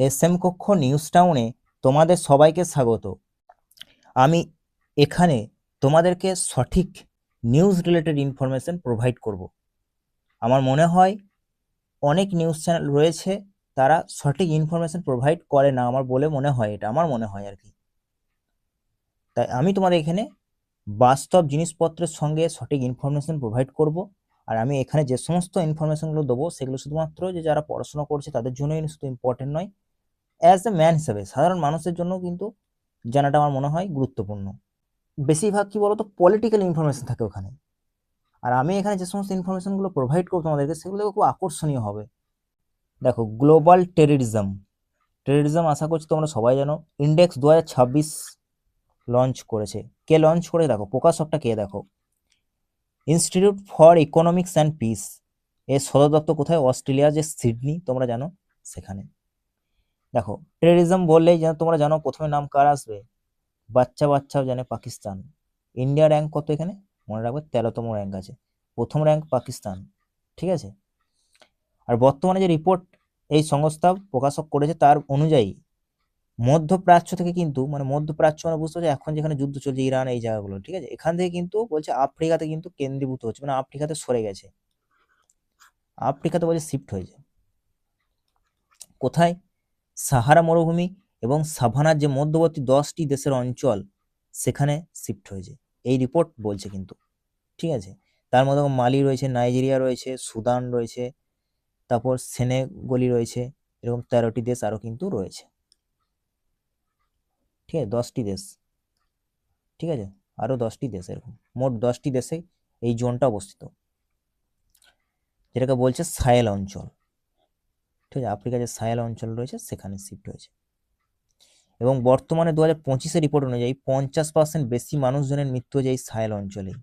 SM কক্ষ news টাউনে তোমাদের সবাইকে স্বাগত। আমি এখানে তোমাদেরকে সঠিক নিউজ রিলেটেড ইনফরমেশন প্রোভাইড করব। আমার মনে হয় অনেক নিউজ চ্যানেল রয়েছে, তারা সঠিক ইনফরমেশন প্রোভাইড করে না, আমার বলে মনে হয়, এটা আমার মনে হয় আর কি। তাই আমি তোমাদের এখানে বাস্তব জিনিসপত্রের সঙ্গে সঠিক ইনফরমেশন প্রোভাইড করব। আর আমি এখানে যে সমস্ত ইনফরমেশনগুলো দেবো সেগুলো শুধুমাত্র যে যারা পড়াশোনা করছে তাদের জন্যই শুধু ইম্পর্টেন্ট নয়, অ্যাজ এ ম্যান হিসেবে সাধারণ মানুষের জন্য কিন্তু জানাটা আমার মনে হয় গুরুত্বপূর্ণ। বেশিরভাগ কি বলতো পলিটিক্যাল ইনফরমেশন থাকে ওখানে, আর আমি এখানে যে সমস্ত ইনফরমেশনগুলো প্রোভাইড করবো তোমাদেরকে সেগুলো খুব আকর্ষণীয় হবে। দেখো, গ্লোবাল টেররিজম আশা করছি তোমরা সবাই জানো। ইন্ডেক্স 2026 লঞ্চ করেছে। কে লঞ্চ করে? দেখো প্রকাশকটা কে, দেখো institute for economics and piece. এর সদর দপ্তর কোথায়? অস্ট্রেলিয়া, যে সিডনি তোমরা জানো সেখানে। দেখো টেররিজম বললেই যেন তোমরা জানো প্রথমে নাম কার আসবে? বাচ্চাও জানে পাকিস্তান। ইন্ডিয়া র্যাঙ্ক কত এখানে? মনে রাখবে 13তম র্যাঙ্ক আছে, প্রথম র্যাঙ্ক পাকিস্তান। ঠিক আছে। আর বর্তমানে যে রিপোর্ট এই সংস্থা প্রকাশক করেছে তার অনুযায়ী মধ্যপ্রাচ্য থেকে কিন্তু, মানে মধ্যপ্রাচ্য মানে বুঝতে পারছো এখন যেখানে যুদ্ধ চলছে ইরান এই জায়গাগুলো, ঠিক আছে, এখান থেকে কিন্তু বলছে আফ্রিকাতে কিন্তু কেন্দ্রীভূত হচ্ছে, মানে আফ্রিকাতে সরে গেছে, আফ্রিকাতে বলছে শিফট হয়েছে। কোথায়? সাহারা মরুভূমি এবং সাভানার যে মধ্যবর্তী 10টি দেশের অঞ্চল সেখানে শিফট হয়েছে, এই রিপোর্ট বলছে কিন্তু। ঠিক আছে। তার মধ্যে মালি রয়েছে, নাইজেরিয়া রয়েছে, সুদান রয়েছে, তারপর সেনেগলি রয়েছে, এরকম 13টি দেশ আরও কিন্তু রয়েছে। ঠিক আছে, 10টি দেশ। ঠিক আছে, আরও 10টি দেশ, এরকম মোট 10টি দেশে এই জোনটা অবস্থিত, যেটাকে বলছে সাহেল অঞ্চল। ঠিক আছে, আফ্রিকা যে সাহেল অঞ্চল রয়েছে সেখানে শিফট হয়েছে। এবং বর্তমানে 2025-এর রিপোর্ট অনুযায়ী 50% বেশি মানুষজনের মৃত্যু হয়েছে এই সাহেল অঞ্চলে।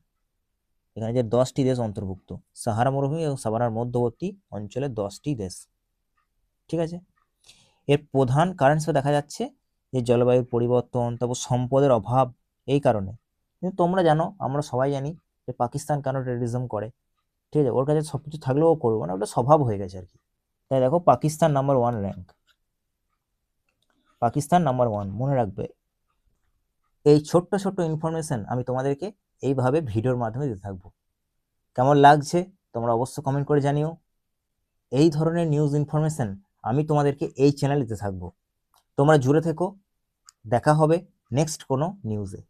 এখানে যে 10টি দেশ অন্তর্ভুক্ত, সাহারা মরুভূমি এবং সাভানার মধ্যবর্তী অঞ্চলে 10টি দেশ। ঠিক আছে। এর প্রধান কারণ হিসেবে দেখা যাচ্ছে যে জলবায়ুর পরিবর্তন, তারপর সম্পদের অভাব, এই কারণে। কিন্তু তোমরা জানো, আমরা সবাই জানি যে পাকিস্তান কেন টেররিজম করে। ঠিক আছে, ওর কাছে সবকিছু থাকলেও ও করবে, মানে ওটা স্বভাব হয়ে গেছে আর কি। তাই দেখো Pakistan number 1 rank, Pakistan number 1 মনে রাখবে। এই ছোট্ট ছোট্ট ইনফরমেশন আমি তোমাদেরকে এইভাবে ভিডিওর মাধ্যমে দিতে থাকবো। কেমন লাগছে তোমরা অবশ্য কমেন্ট করে জানিও। এই ধরনের নিউজ ইনফরমেশন আমি তোমাদেরকে এই চ্যানেলে দিতে থাকবো। তোমরা জুড়ে থেকো, দেখা হবে নেক্সট কোনো নিউজে।